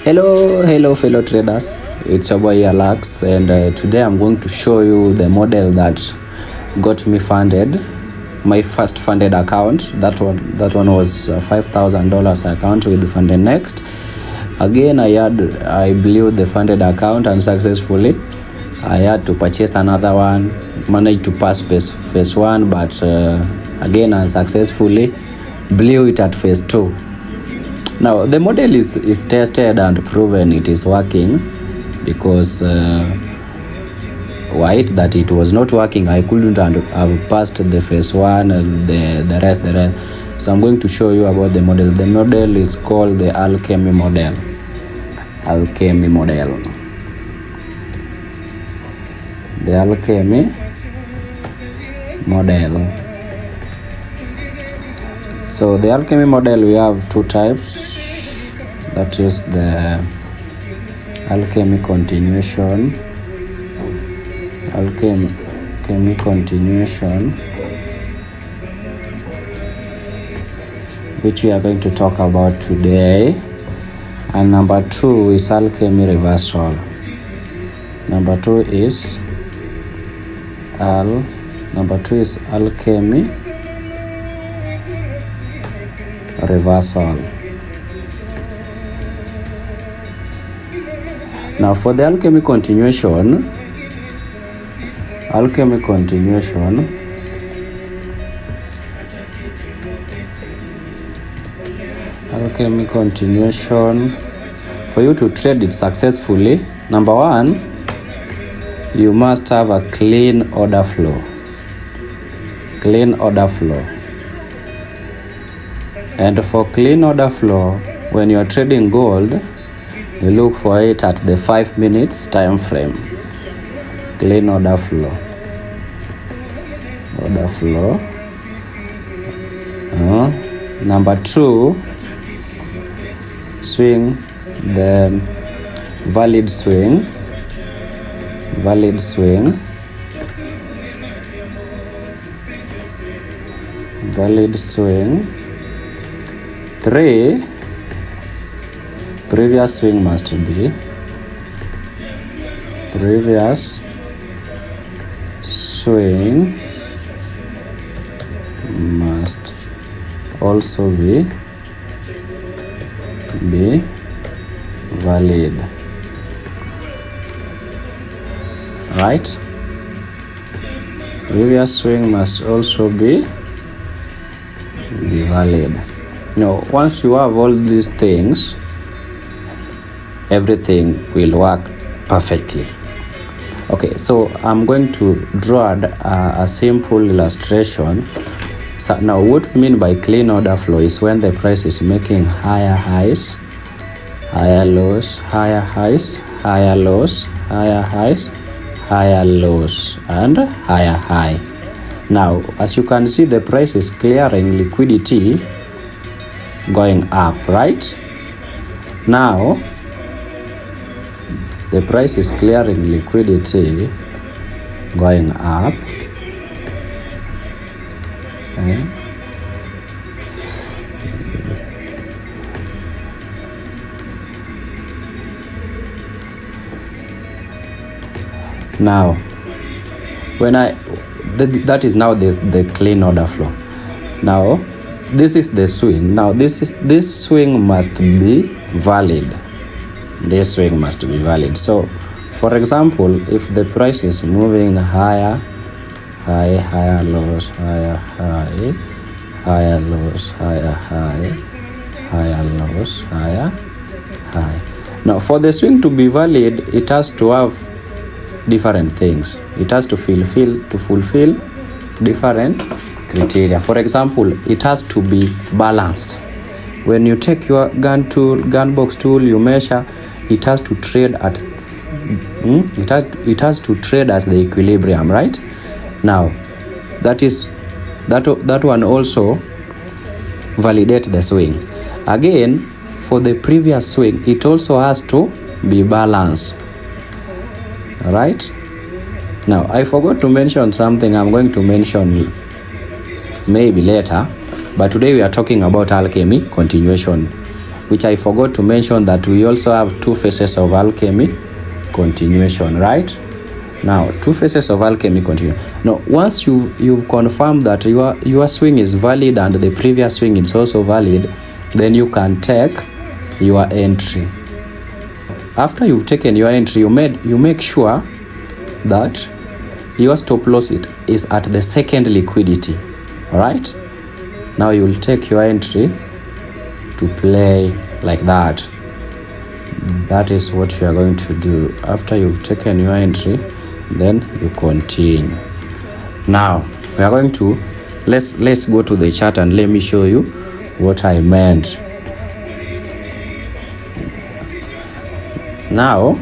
Hello fellow traders, it's your boy Alex, and today I'm going to show you the model that got me funded, my first funded account. That one was $5,000 account with FundedNext. Again, I blew the funded account unsuccessfully. I had to purchase another one, managed to pass phase 1, but again unsuccessfully blew it at phase 2. Now the model is tested and proven it is working, because that it was not working, I couldn't have passed the phase 1 and the rest. So I'm going to show you about the model. The model is called the alchemy model. The alchemy model. So the alchemy model, we have two types. That is the alchemy continuation. Alchemy continuation, which we are going to talk about today. And number 2 is alchemy reversal. Number 2 is alchemy reversal. Now for the alchemy continuation, for you to trade it successfully, number 1, you must have a clean order flow. And for clean order flow, when you are trading gold, you look for it at the 5 minutes time frame. Clean order flow. Number 2, swing, the valid swing. 3, previous swing must be also be valid, right? Previous swing must also be valid. Now, once you have all these things, everything will work perfectly. Okay, so I'm going to draw a simple illustration. So now what we mean by clean order flow is when the price is making higher highs, higher lows, higher highs, higher lows, higher highs, higher lows, and higher high. Now, as you can see, the price is clearing liquidity going up, right? Now, the price is clearing liquidity going up. Okay. Now, that is now the clean order flow. Now, this is the swing. Now, this swing must be valid. So, for example, if the price is moving higher, higher lows, higher high, higher lows, higher high, higher lows, higher high. Now, for the swing to be valid, it has to have different things. It has to fulfill different criteria. For example, it has to be balanced. When you take your gun box tool, you measure, it has to trade at the equilibrium, right? Now, that one also validate the swing. Again, for the previous swing, it also has to be balanced. Right? Now, I forgot to mention something I'm going to mention maybe later, but today we are talking about alchemy continuation. which I forgot to mention that we also have two phases of alchemy continuation, right? Now, two phases of alchemy continue. Now, once you've confirmed that your swing is valid and the previous swing is also valid, then you can take your entry. After you've taken your entry, you make sure that your stop loss is at the second liquidity. All right? Now you'll take your entry to play like that. That is what you are going to do. After you've taken your entry, then you continue. Now we are going to let's go to the chart and let me show you what I meant. Now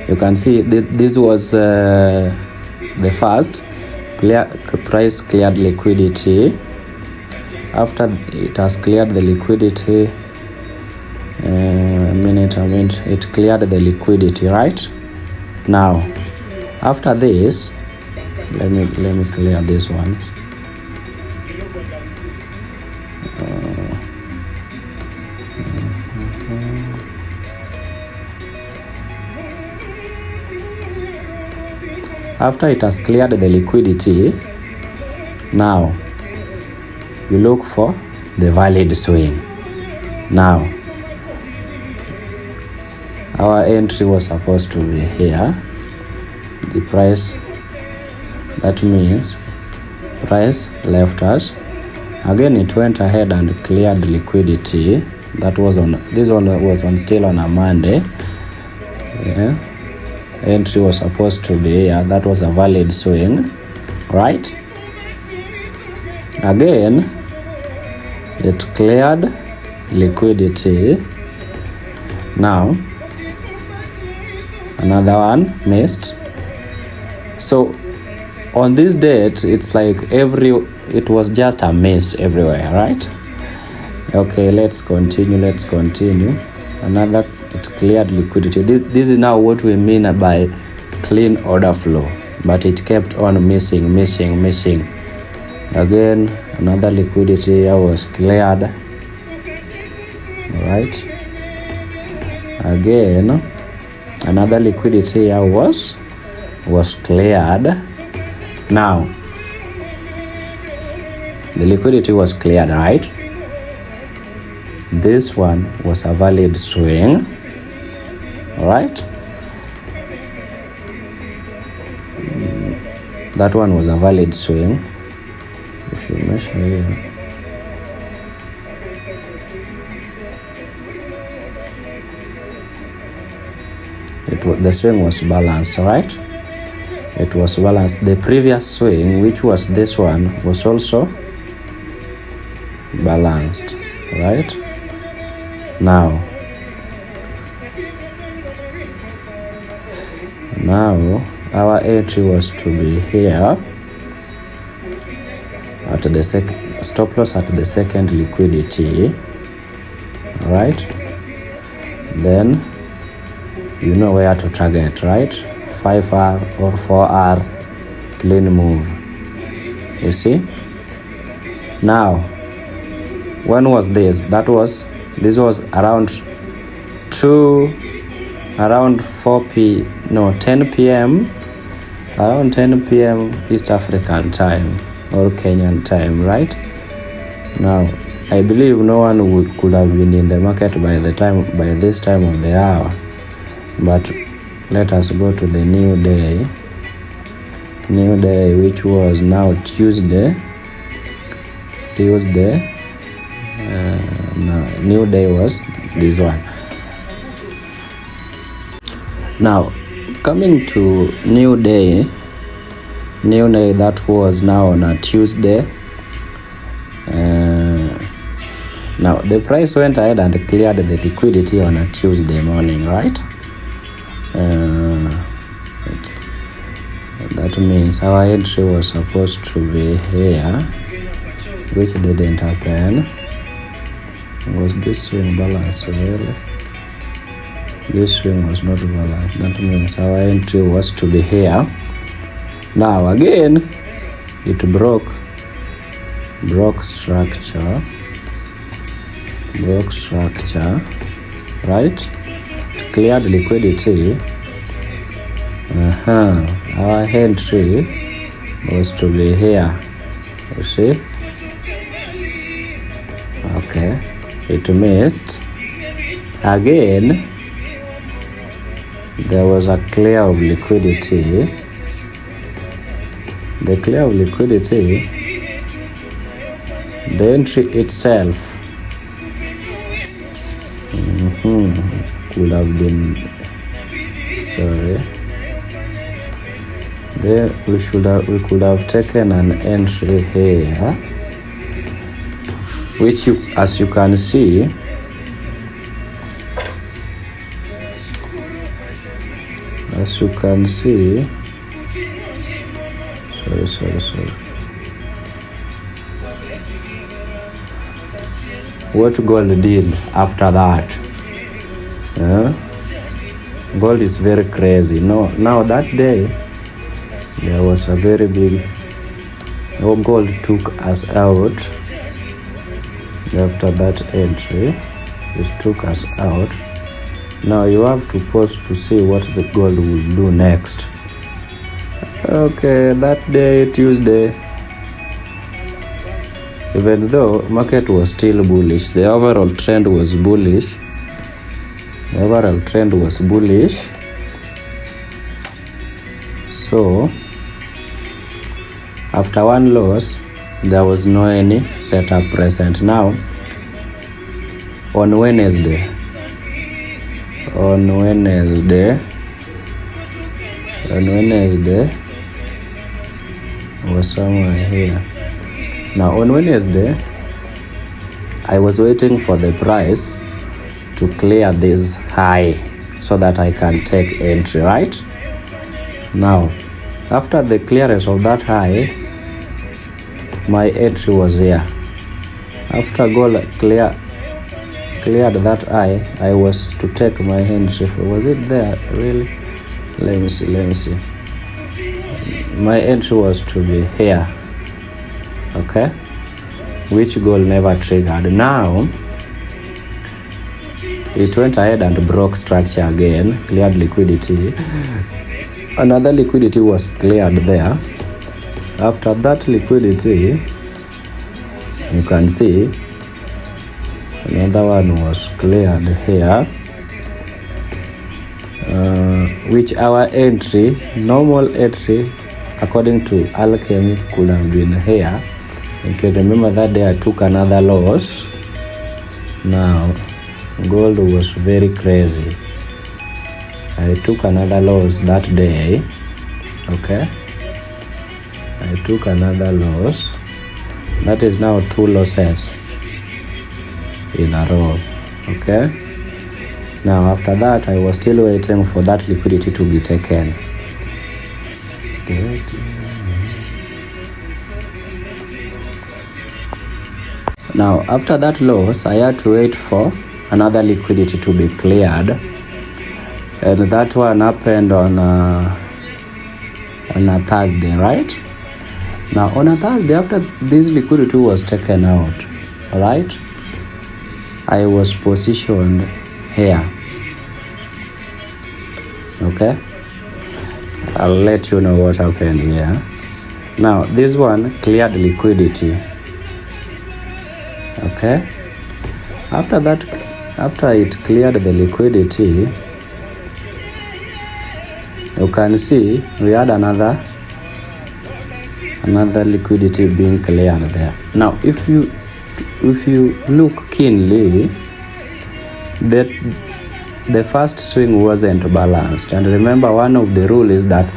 you can see this was the first price cleared liquidity. After it has cleared the liquidity, it cleared the liquidity, right? Now after this, let me clear this one. After it has cleared the liquidity, now you look for the valid swing. Now our entry was supposed to be here. The price, that means price left us. Again, it went ahead and cleared liquidity. That was this one was still on a Monday. Yeah. Entry was supposed to be here. That was a valid swing, right? Again, it cleared liquidity. Now another one missed. So on this date, it's like it was just a mist everywhere, right? Okay, let's continue. Another, it cleared liquidity. This is now what we mean by clean order flow, but it kept on missing. Again, another liquidity here was cleared. All right. Again, another liquidity here was cleared. Now the liquidity was cleared, right? This one was a valid swing. All right. That one was a valid swing. If you measure here, the swing was balanced, right? It was balanced. The previous swing, which was this one, was also balanced, right? Now our entry was to be here at the stop loss at the second liquidity. All right, then you know where to target, right? 5R or 4R clean move. You see? Now, when was this? This was around 10 p.m. Around 10 p.m. East African time or Kenyan time, right? Now, I believe no one could have been in the market by this time of the hour. But let us go to the new day, which was now Tuesday. New day was this one. Now coming to new day, that was now on a Tuesday. Now the price went ahead and cleared the liquidity on a Tuesday morning, right? That means our entry was supposed to be here, which didn't happen. Was this swing balanced really? This swing was not balanced. That means our entry was to be here. Now again, it broke structure. block structure, right? It cleared liquidity. Our entry was to be here, you see. Okay, it missed again. There was a clear of liquidity. The clear of liquidity, the entry itself could have been, sorry, there we could have taken an entry here, which as you can see, sorry, what gold did after that. Gold is very crazy. Now that day there was a very big, gold took us out. After that entry, it took us out. Now you have to pause to see what the gold will do next. Okay, that day, Tuesday, even though market was still bullish, the overall trend was bullish. So after one loss, there was no any setup present. Now on Wednesday was somewhere here. Now on Wednesday, I was waiting for the price to clear this high so that I can take entry, right? Now after the clearance of that high, my entry was here. After gold cleared that high, I was to take my entry. Was it there really? Let me see. My entry was to be here, okay, which gold never triggered. Now it went ahead and broke structure again, cleared liquidity. Another liquidity was cleared there. After that liquidity, you can see another one was cleared here, which our entry, normal entry according to alchemy, could have been here. You can remember that day I took another loss. Now gold was very crazy. I took another loss that day, okay. I took another loss. That is now 2 losses in a row, okay. Now after that, I was still waiting for that liquidity to be taken. Now after that loss, I had to wait for another liquidity to be cleared, and that one happened on a Thursday, right? Now on a Thursday, after this liquidity was taken out, right, I was positioned here, okay. I'll let you know what happened here. Now this one cleared liquidity, okay. After that, after it cleared the liquidity, you can see we had another liquidity being cleared there. Now if you look keenly, that the first swing wasn't balanced, and remember, one of the rules is that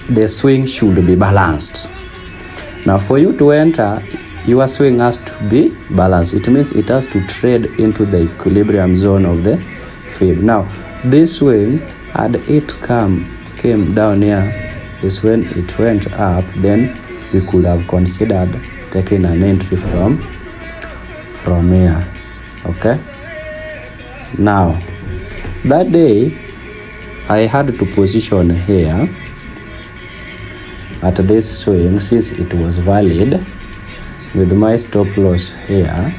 the swing should be balanced. Now for you to enter, your swing has to be balanced. It means it has to trade into the equilibrium zone of the fib. Now this swing, had it came down here, is when it went up, then we could have considered taking an entry from here, okay. Now that day I had to position here at this swing, since it was valid, with my stop loss here,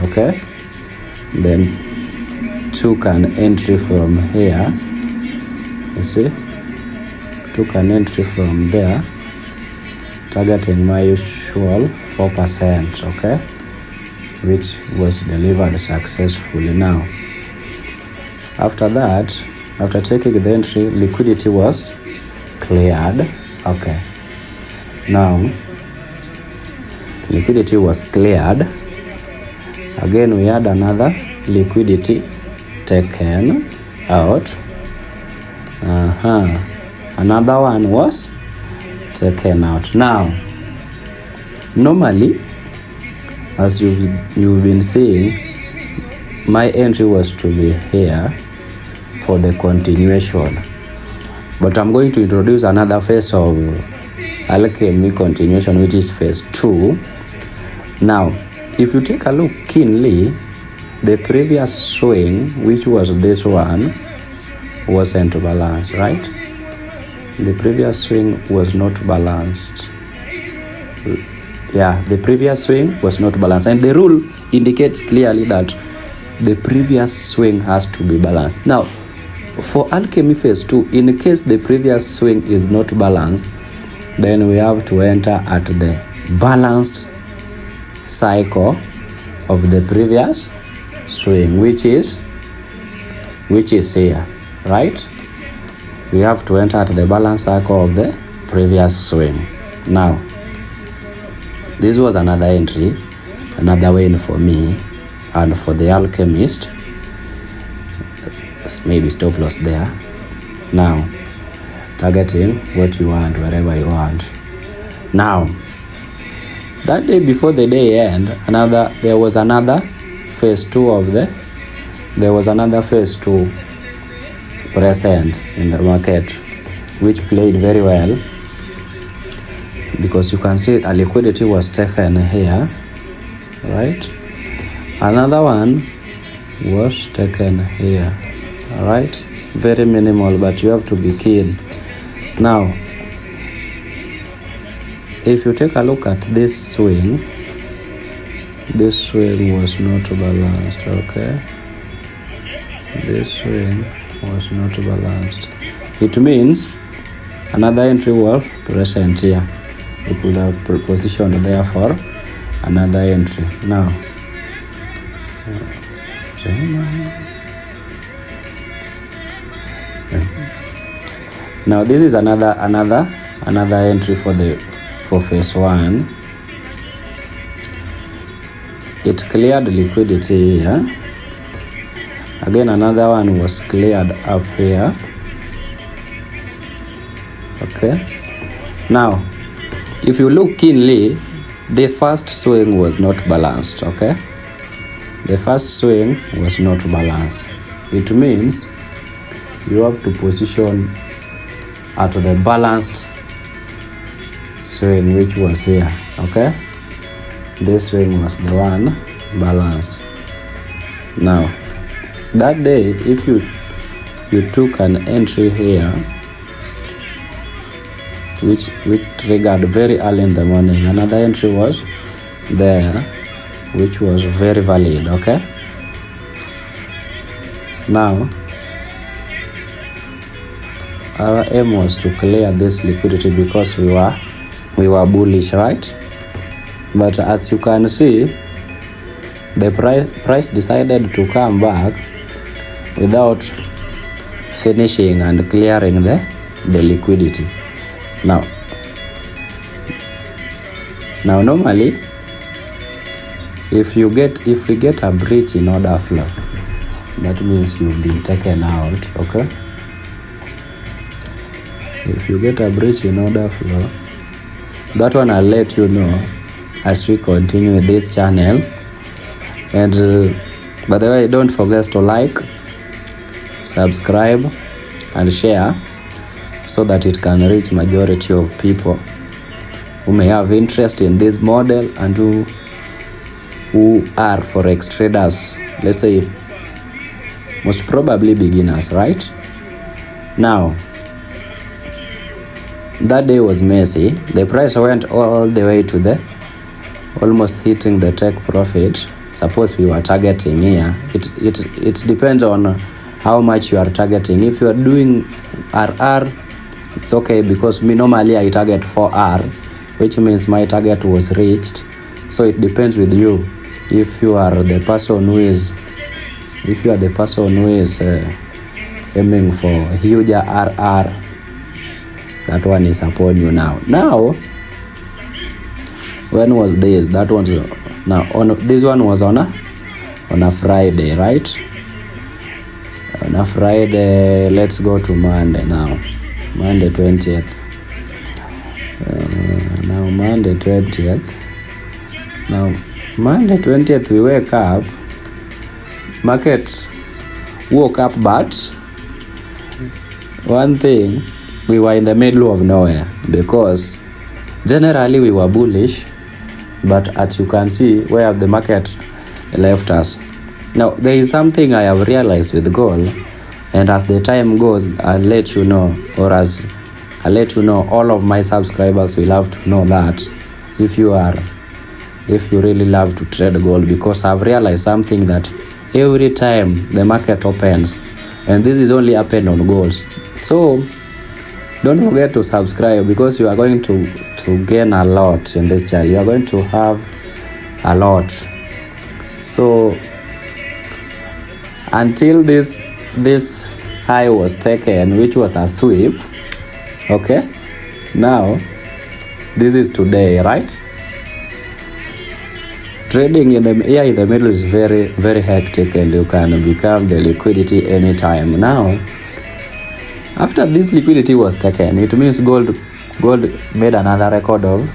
okay. then took an entry from here. You see, took an entry from there, targeting my usual 4%, okay, which was delivered successfully. Now, after that, after taking the entry, liquidity was cleared. Okay, now liquidity was cleared. Again, we had another liquidity taken out. Another one was taken out. Now, normally, as you've been seeing, my entry was to be here for the continuation, but I'm going to introduce another phase of alchemy continuation, which is phase 2. Now, if you take a look keenly, the previous swing, which was this one, wasn't balanced, right? The previous swing was not balanced. Yeah, the previous swing was not balanced, and the rule indicates clearly that the previous swing has to be balanced. Now, for alchemy phase 2, in case the previous swing is not balanced, then we have to enter at the balanced cycle of the previous swing, which is here, right? We have to enter at the balanced cycle of the previous swing. Now, this was another entry, another win for me and for the alchemist. Maybe stop loss there. Now, targeting what you want, wherever you want. Now, that day before the day end, there was another phase 2 present in the market, which played very well, because you can see a liquidity was taken here, right? Another one was taken here, right? Very minimal, but you have to be keen. Now, if you take a look at this swing was not balanced, okay? This swing was not balanced. It means another entry was present here. We could have positioned there for another entry. Now, this is another entry for phase 1. It cleared liquidity here. Again, another one was cleared up here. Okay. Now, if you look keenly, the first swing was not balanced. Okay. The first swing was not balanced. It means you have to position at the balanced swing, which was here. Okay. This swing was the one balanced. Now, that day, if you took an entry here, which triggered very early in the morning, another entry was there, which was very valid. Okay. Now, our aim was to clear this liquidity because we were bullish, right? But as you can see, the price decided to come back without finishing and clearing the liquidity. Now normally, if we get a breach in order flow, that means you've been taken out. Okay. If you get a breach in order flow, that one I'll let you know as we continue with this channel. And by the way, don't forget to like, subscribe and share, so that it can reach majority of people who may have interest in this model and who are forex traders, let's say most probably beginners, right? Now, that day was messy. The price went all the way to almost hitting the take profit suppose we were targeting here, it depends on how much you are targeting. If you are doing RR, it's okay, because me normally I target 4R, which means my target was reached. So it depends with you. If you are the person who is aiming for huge RR, that one is upon you now. When was this? That one now this one was on a Friday, right? On a Friday. Let's go to Monday now. Monday 20th. Now Monday 20th. Now Monday 20th we wake up. Market woke up, but one thing, we were in the middle of nowhere, because generally we were bullish, but as you can see where the market left us. Now there is something I have realized with gold, and as the time goes I'll let you know, or as I'll let you know, all of my subscribers will have to know that if you really love to trade gold, because I've realized something, that every time the market opens, and this is only happened on gold, so don't forget to subscribe, because you are going to gain a lot in this channel. You are going to have a lot. So until this high was taken, which was a sweep, okay, now this is today, right? Trading in the middle is very, very hectic, and you can become the liquidity anytime. Now, after this liquidity was taken, it means gold made another record of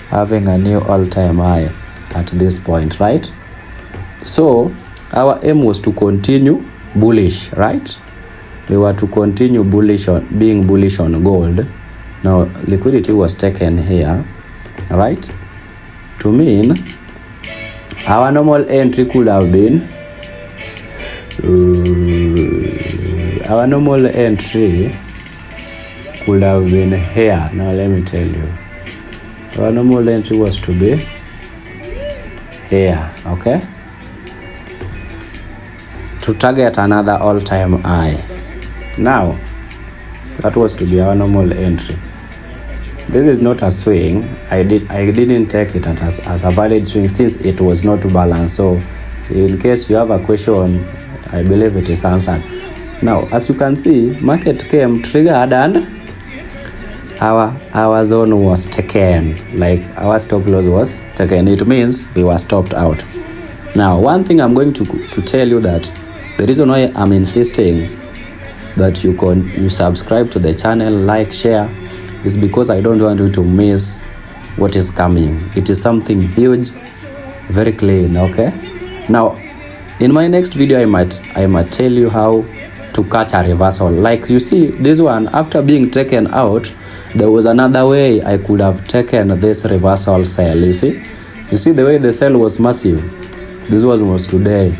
having a new all-time high at this point, right? So our aim was to continue bullish, right? We were to continue being bullish on gold. Now liquidity was taken here, right? To mean our normal entry could have been here. Now let me tell you, our normal entry was to be here, okay, to target another all-time high. Now that was to be our normal entry. This is not a swing. I didn't take it as a valid swing, since it was not balanced. So in case you have a question, I believe it is answered. Now as you can see, market came, triggered, and our zone was taken, like our stop loss was taken. It means we were stopped out. Now one thing I'm going to tell you, that the reason why I'm insisting that you subscribe to the channel, like, share, is because I don't want you to miss what is coming. It is something huge, very clean, okay? Now in my next video I might tell you how to catch a reversal. Like you see this one, after being taken out, there was another way I could have taken this reversal sell. You see the way the sell was massive. This one was today.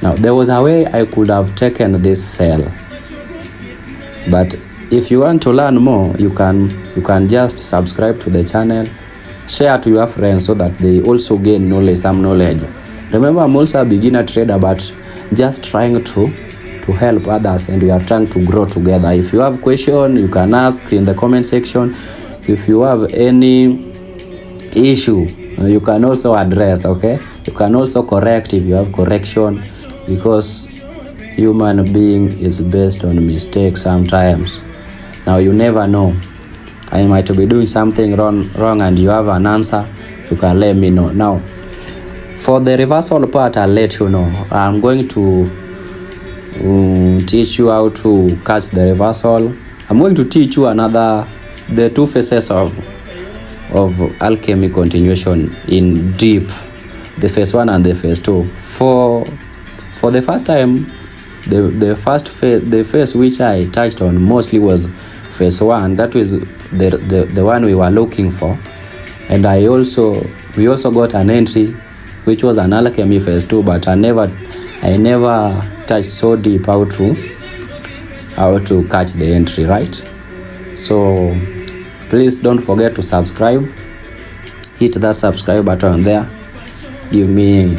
Now there was a way I could have taken this sell, but if you want to learn more, you can just subscribe to the channel, share to your friends, so that they also gain some knowledge. Remember, I'm also a beginner trader, but just trying to help others, and we are trying to grow together. If you have question, you can ask in the comment section. If you have any issue, you can also address, okay? You can also correct if you have correction, because human being is based on mistakes sometimes. Now you never know, I might be doing something wrong and you have an answer, you can let me know. Now for the reversal part, I'll let you know. I'm going to teach you how to catch the reversal. I'm going to teach you the two phases of alchemy continuation in deep, the phase 1 and the phase 2. For the first time, the first phase, the phase which I touched on mostly was phase 1. That was the one we were looking for, and we also got an entry which was an alchemy phase 2, but I never touched so deep how to catch the entry, right? So please don't forget to subscribe. Hit that subscribe button there. Give me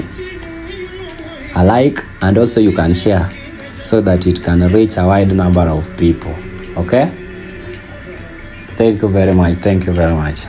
a like, and also you can share so that it can reach a wide number of people. Okay, thank you very much. Thank you very much.